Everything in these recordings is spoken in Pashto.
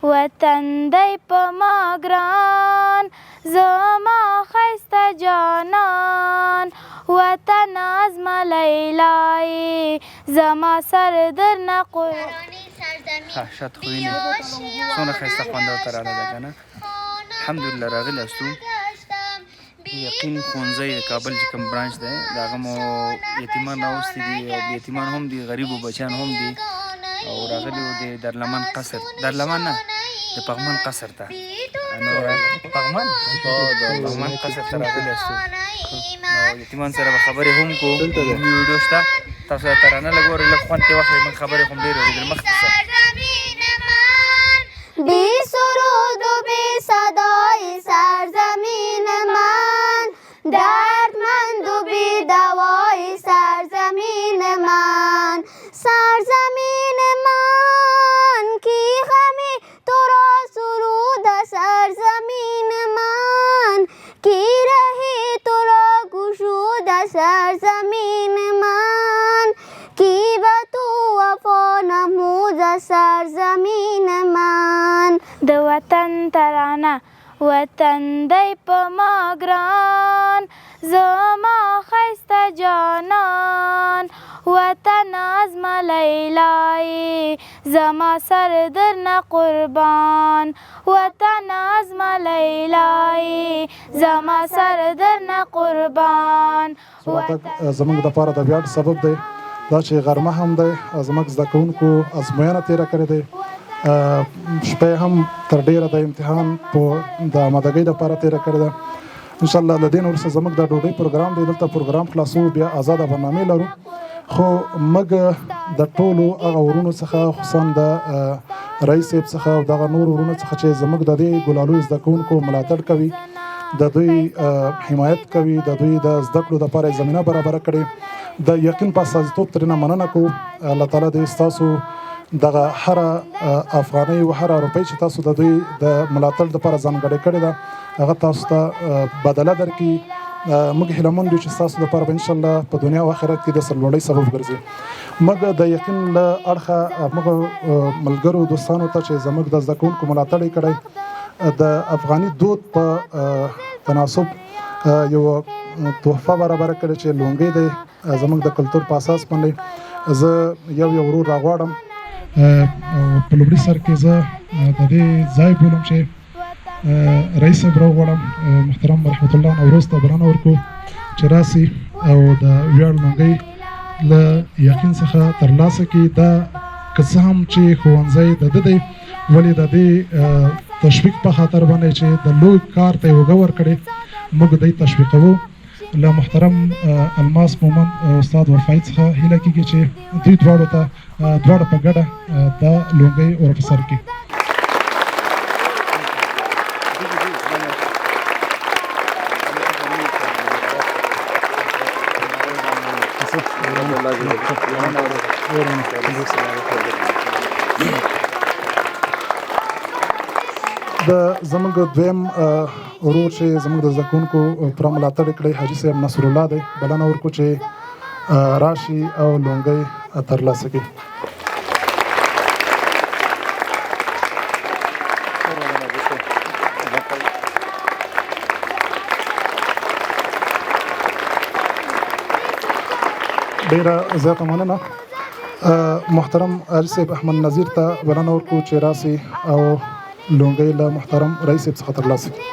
وطن دی په ما ګران زما ښایسته جانان وطن زما لیلای زما سر درنه شاد خو وینې څومره ښایسته خوند او ترانه ده که نه. الحمدلله راغلي یاستو. یقین ښوونځی د کابل چې کوم برانچ دی د هغه مو یتیمان راوستي دي او یتیمان هم دي غریبو بچیان هم دي او راغلي وو د درلمن قصر درلمن نه د پغمان قصر ته نو پغمان قصر ته راغلي یاستو. نو یتیمان سره به خبرې هم کوو ویډیو شته تاسو ترانه لږ ورې لږ خوند ترې واخلئ موږ خبرې خو هم ډېرې اورېدل مخکې شه بی سرود و بی صدای سرزمین من دردمند و بی دوای سرزمین من سرزمین من کی غمی تو را سرود سرزمین من کی رهی تو را گشود سرزمین من کی به تو وفا نمود سرزمین من د وطن ترانه وطن دی په ما ګران زما ښایسته جانان وطن زما لیلای زما سر درنه قربان وطن زما لیلای زما سر درنه قربان. زموږ دپاره د ویاړ سبب دی دا چې غرمه هم دی زموږ زده کوونکو ازموینه تېره کړې دی شپه هم تر ډیره د امتحان په د آمادګۍ لپاره تېره کړې ده. انشاءالله له دې نه وروسته زموږ د ډوډۍ پروګرام دی دلته پروګرام خلاصو بیا آزاده برنامې لرو خو موږ د ټولو هغه ورونو څخه خصوصا د رئیس صاحب څخه او دغه نور ورونو څخه چې زموږ د دې ګلالو زده کوونکو ملاتړ کوي د دوی حمایت کوي د دوی د زده کړو دپاره زمینه برابره کړې د یقین په استازیتوب ترېنه مننه کوو. الله تعالی دې ستاسو دغه هره افغانۍ و هره روپۍ چې تاسو د دوی د ملاتړ دپاره ځانګړې کړې ده هغه تاسو ته بدله درکړي. موږ هیله مند یو چې ستاسو دپاره به انشاءالله په دنیا او آخرت کې د سرلوړۍ سبب ګرځي. موږ د یقین له اړخه موږ ملګرو دوستانو ته چې زموږ د زده کوونکو ملاتړ یې کړی د افغاني دود په تناسب یو تحفه برابره کړې چې لونګۍ دی زموږ د کلتور په اساس باندې زه یو ورور راغواړم په لومړي سر کې زه د دې ځای بولم چې رئیس صاحب راغواړم محترم رحمت الله نوروز ته بلنه ورکړو چې راسي او د ویاړ لونګۍ له یقین څخه ترلاسه کړي. دا که څه هم چې ښوونځی د ده دی ولې د دې تشویق په خاطر باندې چې د لوی کار ته یې اوږه ورکړې موږ دی تشویقوو. له محترم الماس مومند استاد وفایي څخه هیله کېږي چې دوی دواړو ته دواړه په ګډه دا لونګۍ ور په سر کړي. د زموږ دویم ورور چې زموږ د زده کوونکو پوره ملاتړ یې کړی حاجي صاحب نصر الله دی بلنه ورکړو چې راشي او لونګۍ ترلاسه کړي. ډېره زیاته مننه. محترم حاجي صاحب احمد نظیر ته بلنه ورکړو چې راسي او لونګۍ له محترم رئیس صاحب څخه ترلاسه کړي.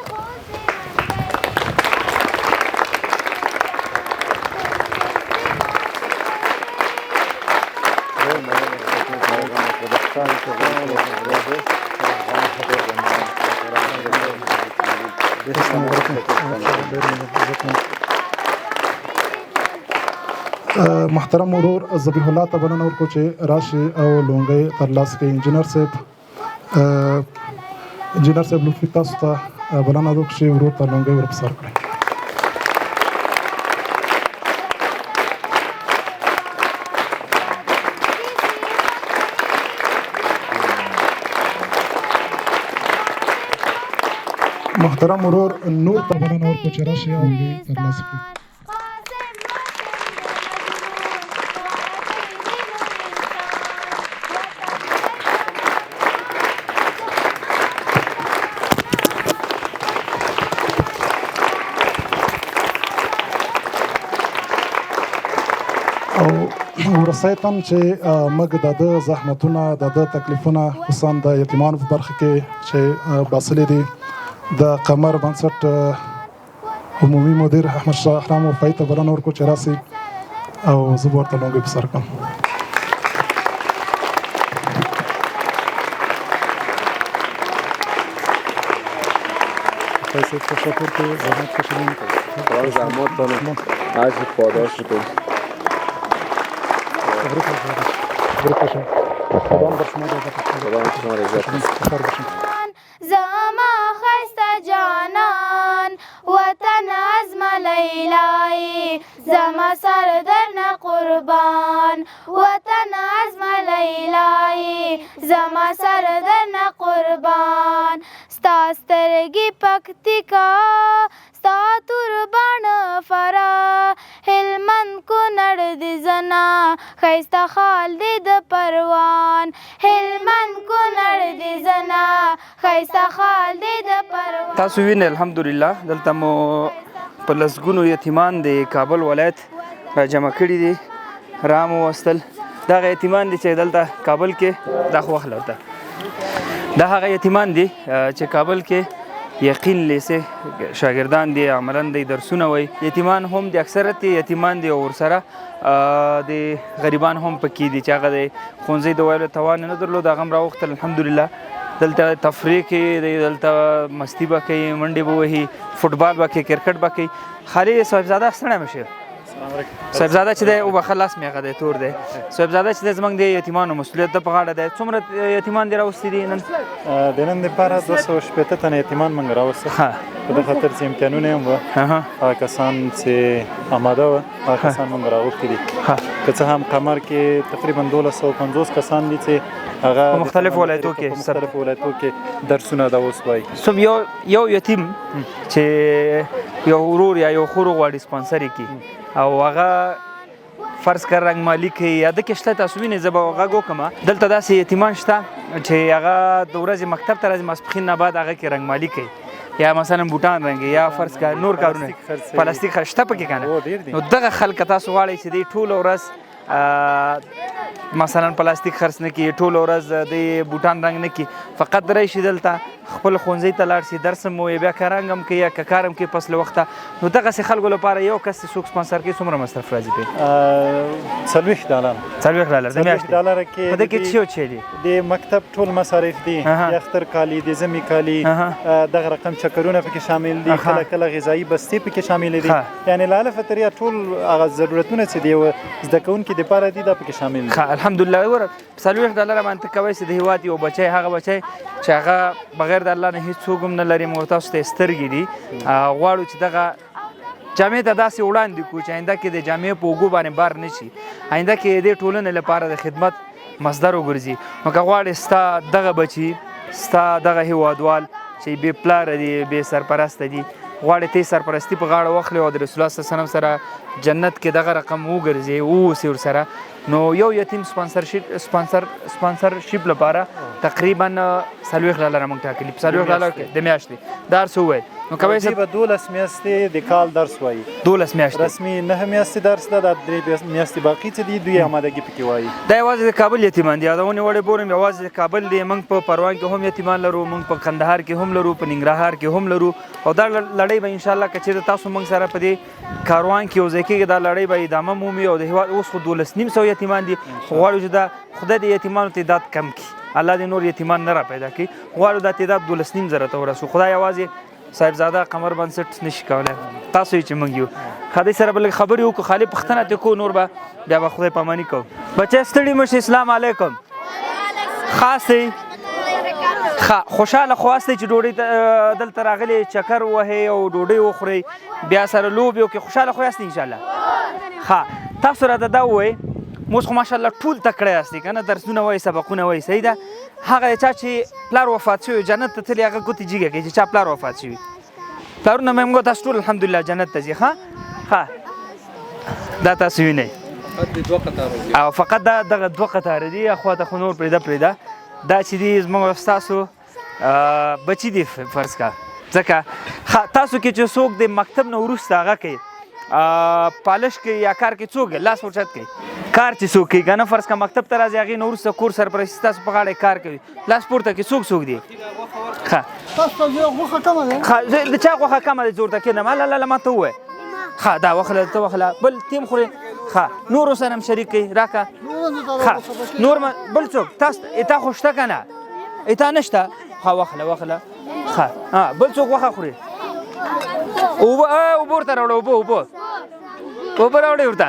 محترم ورور ذبیح الله ته بلنه ورکړو چې راشي او لونګۍ ترلاسه کړي. انجینر صاحب لطفي تاسو ته بلنه وکړو چې ورور ته لونګۍ ور په سر کړئ. محترم ورور نور ته بلنه ورکړو چې راشي او لونګۍ ترلاسه کړي. ورسای تن چې موږ د ده زحمتونه د ده تکلیفونه خصوصا د یتیمانو په برخه کې چې باسلې دي د قمر بنسټ عمومي مدیر احمد شاه احرام وفایي ته بلنه ورکړو چې راسي او زه به ورته لونګۍ په سر کړم. تشکر که زحمت کشیدین. زحمت کنم عرض پاداش کنم. تبریک باشه. خدا بر شما رضایت زما خسته جانان وطن از لیلای زما سر در نه قربان وطن از لیلای زما سر در نه قربان ستا سترګې پکتیکا ستا توربان فرا هلمند کونړ د زنا ښایسته خال دی د پروان هلمند کونړ د زنا ښایسته خال دی د پروان. تاسو وینئ الحمدلله دلته مو په لسګونو یتیمان د کابل ولایت راجمع کړي دي رامو وستل دغه یتیمان دي چې دلته کابل کې دا خو وخت لرته دا هغه یتیمان دي چې کابل کې یقین لیسه شاګردان دي عملاً د درسونه وای یتیمان هم د اکثریت یتیمان دي او ورسره د غریبان هم پکې دي چې هغه د ښوونځي د ویلو توان نه درلود هغه هم راوختل الحمدلله دلته تفریح کوي دلته مستی به کوي منډې به وهي فوټبال به کوي کرکټ به کوي خالي صاحبزاده ستړی مه شي صاحبزاده چې دی وبخه لاس مې هغه دی تور دی صاحبزاده چې دی زموږ د یتیمانو مسؤلیت ده په غاړه دی څومره یتیمان دې راوستي دي نن د نن دپاره 260 تنه یتیمان موږ راوستل په دې خاطر چې امتحانونه هم وه هغه کسان چې آماده وه هغه کسان موږ راغوښتي دي که څه هم قمر کې تقریبا 1250 کسان دي چې هغه په مختلفو ولایتو کې درسونه دا اوس وایي یو یتیم چې یو ورور یا یو خور غواړي سپانسر یې کړي او هغه فرض کړه رنګ مالي کوي یا د کې شته تاسو وینئ زه به غږ وکړم دلته داسې یتیمان شته چې هغه د ورځې مکتب ته راځي ماسپښین نه بعد هغه کې رنګ مالي کوي یا مثلا بوټان رنګي یا فرض کړه نور کارونه پلاستیک شته پکې که نه نو دغه خلک تاسو غواړئ چې دوی ټوله ورځ مثلا پلاستیک خرڅ نه کړي ټوله ورځ د بوټان رنګ نه کړي فقط راشي دلته خپل ښوونځي ته لاړ شي درس هم ووایي بیا که رنګ هم کوي یا که کار هم کوي فصل وخته نو دغسې خلکو لپاره یو کس چې څوک سپانسر کوي څومره مصرف راځي پرې $40 $40 د میاشتې په دې کې څه څه دي د مکتب ټول مصارف دي د اختر کالي د ژمي کالي دغه رقم چکرونه پکې شامل دي کله کله غذایي بستې پکې شامل دي یعنې له الفه تر یا ټول هغه ضرورتونه چې دي زده کوونکي دپاره دي دا پکې شامل دي الحمدلله وره $40 باندې ته کوی چې د هېواد یو بچی هغه بچی چې هغه بغیر د الله نه هېڅوک هم نه لري موږ تاسو ته سترګې دي غواړو چې دغه جامعې ته داسې وړاندې کړو چې آینده کې د جامعې په اوږو باندې بار نه شي آینده کې د دې ټولنې لپاره د خدمت مصدر وګرځي نو که غواړې ستا دغه بچي ستا دغه هېوادوال چې بې پلاره دي بې سرپرسته دي غواړې ته سرپرستي په غاړه واخلې او د رسول الله صلی الله علیه وسلم سره جنت کې دغه رقم وګرځې واوسې ورسره نو یو یتیم سپانسرشیپ لپاره تقریبا $40 موږ ټاکلي $40 د میاشتې دا هر څه وویل نو کوی دوی به 12 میاشتې د کال درس وایي 12 میاشتې رسمي 9 میاشتې درس ده دا 3 میاشتې باقي چې دي دوی آمادګي پکې وایي دا یوازې د کابل یتیمان دي یادونې وړې بورم یوازې د کابل دی موږ په پروان کې هم یتیمان لرو موږ په کندهار کې هم لرو په ننګرهار کې هم لرو او دا لړۍ به انشاءالله که چېرته تاسو موږ سره په دې کاروان کې یو ځای کېږي دا لړۍ به ادامه مومي او د هېواد اوس خو 12,500 یتیمان دي خو غواړو چې دا خدای د یتیمانو تعداد کم کړي الله دې نور یتیمان نه را پیدا کړي غواړو دا تعداد 12,500 ته ورسو خدای یوازې صاحبزاده قمر بنسټ نشي کولی تاسو یې چې موږ یو خدای سره به لږ خبرې وکړو خالي پوښتنه ترې کوو نور به بیا به خدای پاماني کوو بچی ستړي مه شئ اسلام علیکم خاص دی خوشحاله خو هستئ چې ډوډۍ دلته راغلي چکر وهئ او ډوډۍ وخورئ بیا سره لوبې وکړئ خوشحاله خو یاستئ انشاءالله ښه تاسو راته دا ووایئ موږ خو ماشاءالله ټول تکړه یاستئ که نه درسونه وایي سبقونه وایي صحیح ده هغه چا چې پلار وفات شوی جنت ته تللی هغه ګوتې جګه کوي چې چا پلار وفات شوي پلارونه مې موږ تاسو ټول الحمدلله جنت ته ځي ښه دا تاسو وینئ او فقط دا دغه 2 قطاره دي اخواته خو نور پرېږده دا چې دي زموږ ستاسو بچي دي فرض کا ځکه تاسو کې چې څوک د مکتب نه وروسته هغه کوي پالش کوي یا کار کوي څوک لاس ورچت کوي کار چې څوک کوي که نه فرض که مکتب ته راځي هغې نه وروسته کور سرپرستي ستاسو په غاړه کار کوي لاس پورته کړي څوک دي ښه د چا غوښه کمه ده زه ورته کېدم الله ما ته ووایه ښه دا وخله ته وخله بل تیم خورې ښه نورو سره هم شریک کوي راکړه ښه نور بل څوک تاسو اتا خو شته که نه اتا نشته ښه وخله ښه بل څوک غوښه خوري اوبه ورته راوړه اوبه راوړئ ورته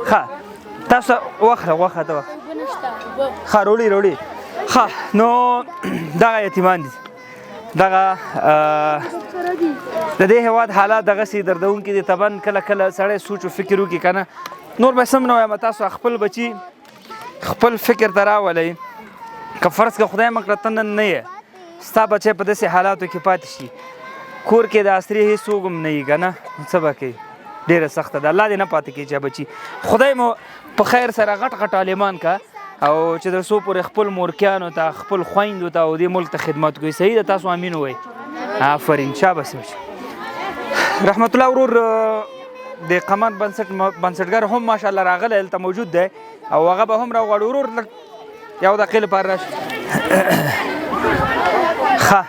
ښه تاسو وخله غوښه ته ښه راوړي ښه نو دغه یتیمان دي دغه د دې هېواد حالات دغسې دردونکي دي طبعا کله سړی سوچ و فکر وکړي که نه نور به سم نه وایم تاسو خپل بچي خپل فکر ته راولئ که فرض که خدای مه کړه ته نن نه یې ستا بچی په داسې حالاتو کې پاتې شي کور کې د عصري هېڅوک هم نه وي که نه څه به کوي ډېره سخته ده الله دې نه پاتې کړي چا بچي خدای مو په خیر سره غټ عالمان که او چې در څو پورې خپل مورکیانو ته خپل خویندو ته او دې ملک ته خدمت کوي صحیح ده تاسو امین ووایئ آفرین شاباس رحمت الله ورور د قمر بنسټګر هم ماشاءالله راغلی دلته موجود دی او هغه به هم راغواړي ورور لږ یو دقیقې لپاره راشي ښه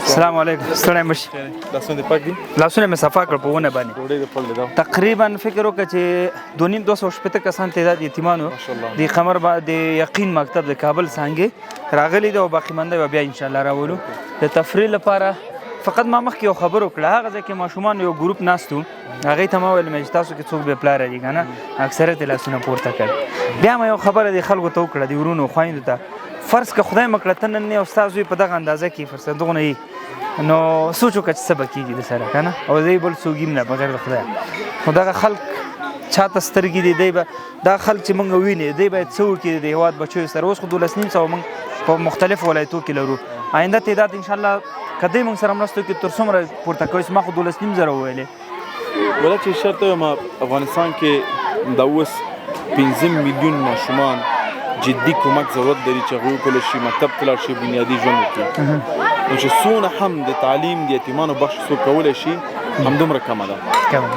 السلام علیکم ستړی مه شي لاسونه دې پاک دي لاسونه مې صفا کړ په ونه باندې ډوډۍ دې پړلې ده تقریبا فکر وکړه چې 250 کسان تعداد یتیمانو د قمر د یقین مکتب د کابل څانګې راغلي دي او باقي مانده به بیا انشاءالله راولو د تفریح لپاره فقط ما مخکې یو خبر وکړه هغه ځای کې ماشومان یو ګروپ ناست و هغې ته ما ویل چې تاسو کې څوک بې پلاره دي که نه اکثریت یې لاسونه پورته کړ بیا مې یو خبره دې خلکو ته وکړه د ورونو خویندو ته فرض که خدای مه کړه ته نن نه استاد زوی په دغه اندازه کې فرض دغونه یي نو سوچ وکړه چې څه به کېږي د سره که نه او زه بل څوک یم نه بغیر د خدایه خو دغه خلک چاته سترګې دي دی به دا خلک چې موږ وینې دی باید څه وکړي د هېواد بچیو سره اوس خو 12,500 موږ په مختلفو ولایتو کې لرو آینده تعداد انشاءالله که دوی موږ سره مرسته وکړي تر څومره پورته کوي ما خو 12,500 وویلې ولا چې شرط یم افغانستان کې دا اوس 15 میلیون ماشومان جدي کومک ضرورت لري چې هغوی وکولی شي مکتب ته لاړ شي بنیادي ژوند وکړي نو چې څونه هم د تعلیم د یتیمانو بخش څوک کولی شي همدومره کمه ده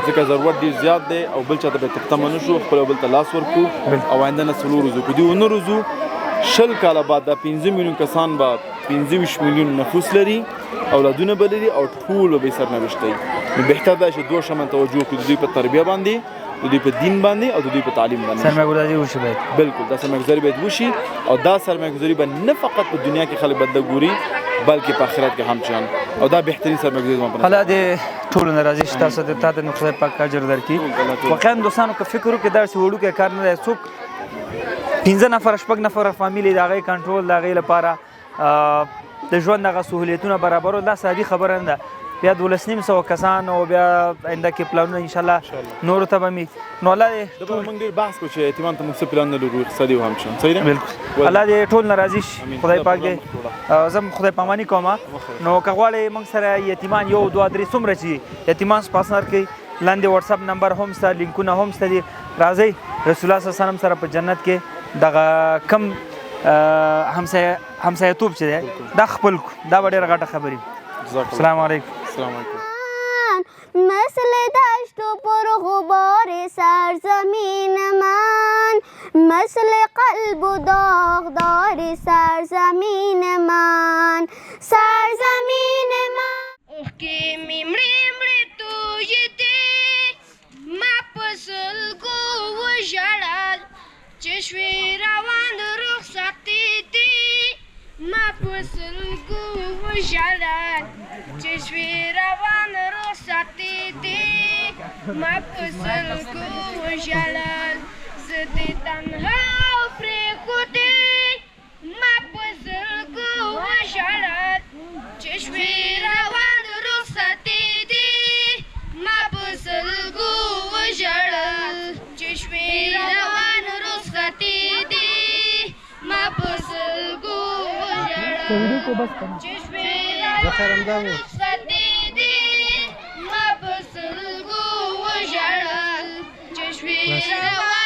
ځکه ضرورت ډېر زیات دی او بل چا ته به تکتمه نه شو خپل یو بل ته لاس ورکړو او آینده نسل وروزو که دوی ونه روزو 20 کاله بعد دا 15 میلیون کسان به 15 میلیون نفوس لري اولادونه به لري او ټول به یې سرنوشت دی نو بهتر ده چې دوه شمن توجه وکړو د دوی په تربیه باندې د دوی په دین باندې او د دوی په تعلیم باندې سرمایه‌ګذاري وشي باید بالکل دا سرمایه‌ګذاري باید وشي او دا سرمایه‌ګذاري به نه فقط په دنیا کې خلک بد ګوري بلکې په آخرت کې هم چان او دا بهترین سرمایه‌ګذاري ما الله دې ټولو نه راضي شي تاسو ته نو خدای پاک اجر درکړي واقعا دوستانو که فکر وکړئ داسې وړوکی کار نه دی څوک 15 نفر شپږ نفر فامیلي د هغې کنټرول د هغې لپاره د ژوند دغه سهولیتونه برابرول دا سادي خبره نه ده بیا 12,500 کسان او بیا آینده کې پلانونه انشاءالله نورو ته به مې نو الله دې موږ ډېر بحث کړو چې یتیمان ته موږ څه پلان نه لرو اقتصادي او هم شان صحیح ده بالکل الله دې ټول نه راضي شي خدای پاک دې زه خدای پاماني کوم نو که غواړئ موږ سره یتیمان 1 2 3 څومره چې یتیمان سپانسر کوي لاندې واتساپ نمبر هم شته لینکونه هم شته دي راځئ رسول الله صلی الله علیه وسلم سره په جنت کې دغه کم همسایتوب چې دی دا خپل دا به ډېره غټه خبرې السلام علیکم مثل دشت و پر غبار سرزمین من مثل قلب و داغدار سرزمین من سرزمین من که میمری توی دی ما پسلگو و جلال چشوی روان رخصتی دی ما پسلگو و جلال چشوی روان رخصتی دی ما پسلگو و جلال زدی تنها پری خودی ما پسلگو و جلال چشوی روان رخصتی دی ما پسلگو و جلال چشوی روان رخصتی دی ما پسلگو و جلال چشوی روان رخصتی دی ما پسلگو و جلال چشوی روان